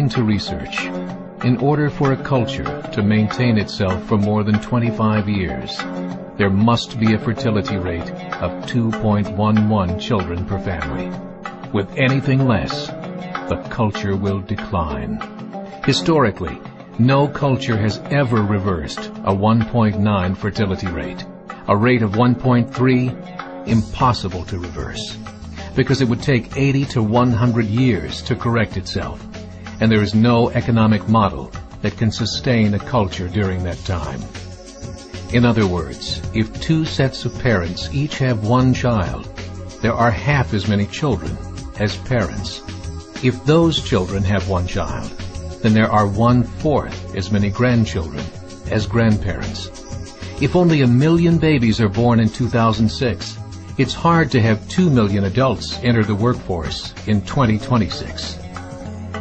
According to research, in order for a culture to maintain itself for more than 25 years, there must be a fertility rate of 2.11 children per family. With anything less, the culture will decline. Historically, no culture has ever reversed a 1.9 fertility rate. A rate of 1.3, impossible to reverse, because it would take 80 to 100 years to correct itself, and there is no economic model that can sustain a culture during that time. In other words, if two sets of parents each have one child, there are half as many children as parents. If those children have one child, then there are 1/4 as many grandchildren as grandparents. If only 1 million babies are born in 2006, it's hard to have 2 million adults enter the workforce in 2026.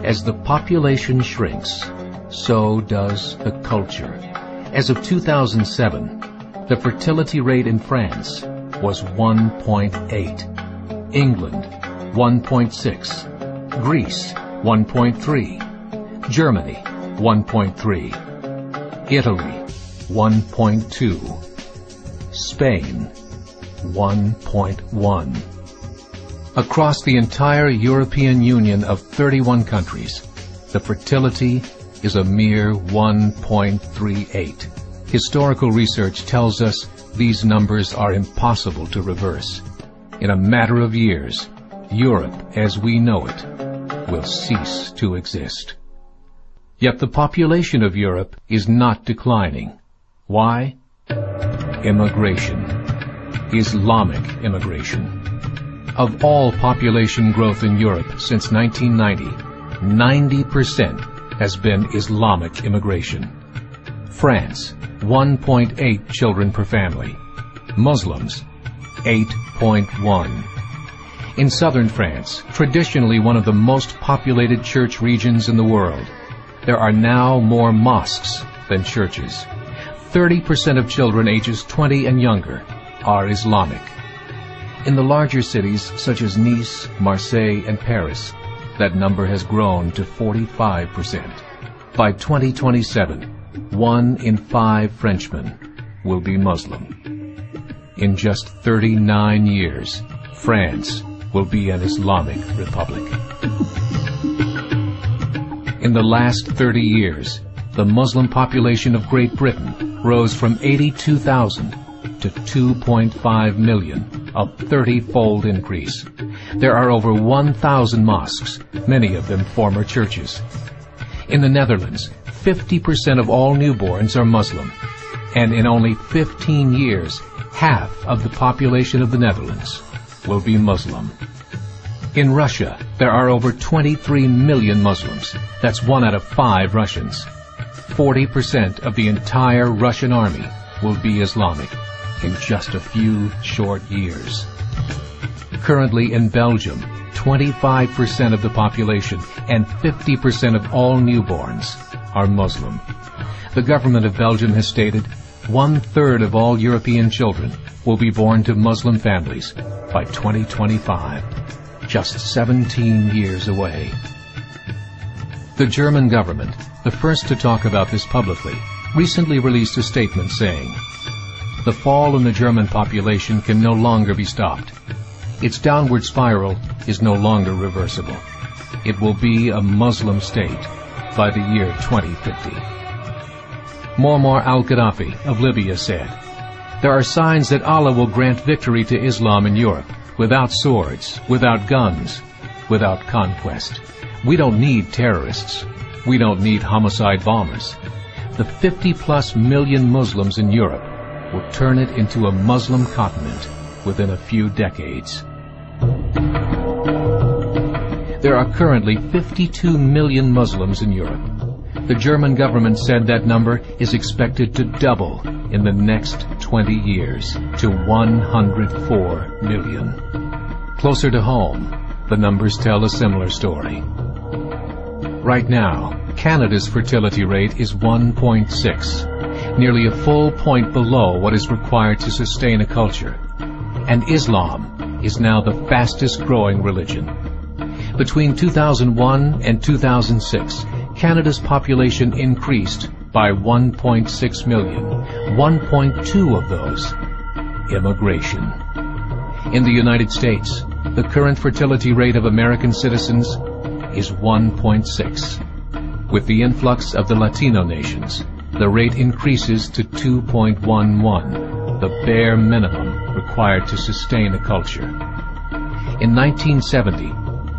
As the population shrinks, so does the culture. As of 2007, the fertility rate in France was 1.8, England 1.6, Greece 1.3, Germany 1.3, Italy 1.2, Spain 1.1. Across the entire European Union of 31 countries, the fertility is a mere 1.38. Historical research tells us these numbers are impossible to reverse. In a matter of years, Europe as we know it will cease to exist. Yet the population of Europe is not declining. Why? Immigration. Islamic immigration. Of all population growth in Europe since 1990, 90% has been Islamic immigration. France, 1.8 children per family. Muslims, 8.1. In southern France, traditionally one of the most populated church regions in the world, there are now more mosques than churches. 30% of children ages 20 and younger are Islamic. In the larger cities such as Nice, Marseille, and Paris, that number has grown to 45%. By 2027, 1 in 5 Frenchmen will be Muslim. In just 39 years, France will be an Islamic republic. In the last 30 years, the Muslim population of Great Britain rose from 82,000 to 2.5 million, a 30-fold increase. There are over 1,000 mosques, many of them former churches. In the Netherlands, 50% of all newborns are Muslim, and in only 15 years, half of the population of the Netherlands will be Muslim. In Russia, there are over 23 million Muslims. That's 1 out of 5 Russians. 40% of the entire Russian army will be Islamic in just a few short years. Currently in Belgium, 25% of the population and 50% of all newborns are Muslim. The government of Belgium has stated 1/3 of all European children will be born to Muslim families by 2025, just 17 years away. The German government, the first to talk about this publicly, recently released a statement saying, "The fall in the German population can no longer be stopped. Its downward spiral is no longer reversible. It will be a Muslim state by the year 2050. Muammar al-Gaddafi of Libya said, "There are signs that Allah will grant victory to Islam in Europe, without swords, without guns, without conquest. We don't need terrorists. We don't need homicide bombers. The 50+ million Muslims in Europe will turn it into a Muslim continent within a few decades." There are currently 52 million Muslims in Europe. The German government said that number is expected to double in the next 20 years to 104 million. Closer to home, the numbers tell a similar story. Right now, Canada's fertility rate is 1.6, nearly a full point below what is required to sustain a culture. And Islam is now the fastest growing religion. Between 2001 and 2006, Canada's population increased by 1.6 million, 1.2 of those immigration. In the United States, the current fertility rate of American citizens is 1.6. With the influx of the Latino nations, the rate increases to 2.11, the bare minimum required to sustain a culture. In 1970,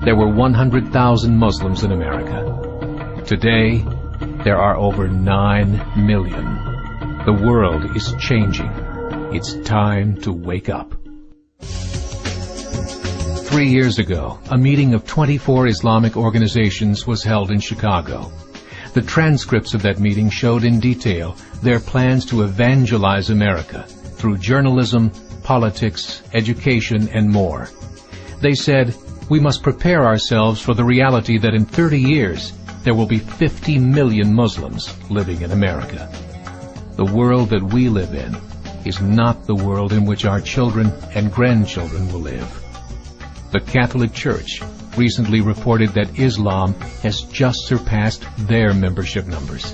there were 100,000 Muslims in America. Today, there are over 9 million. The world is changing. It's time to wake up. 3 years ago, a meeting of 24 Islamic organizations was held in Chicago. The transcripts of that meeting showed in detail their plans to evangelize America through journalism, politics, education, and more. They said, we must prepare ourselves for the reality that in 30 years, there will be 50 million Muslims living in America. The world that we live in is not the world in which our children and grandchildren will live. The Catholic Church recently reported that Islam has just surpassed their membership numbers.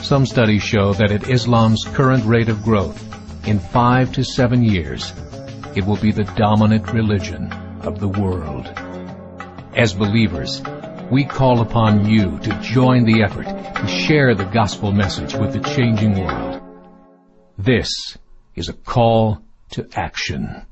Some studies show that at Islam's current rate of growth, in 5 to 7 years, it will be the dominant religion of the world. As believers, we call upon you to join the effort to share the gospel message with the changing world. This is a call to action.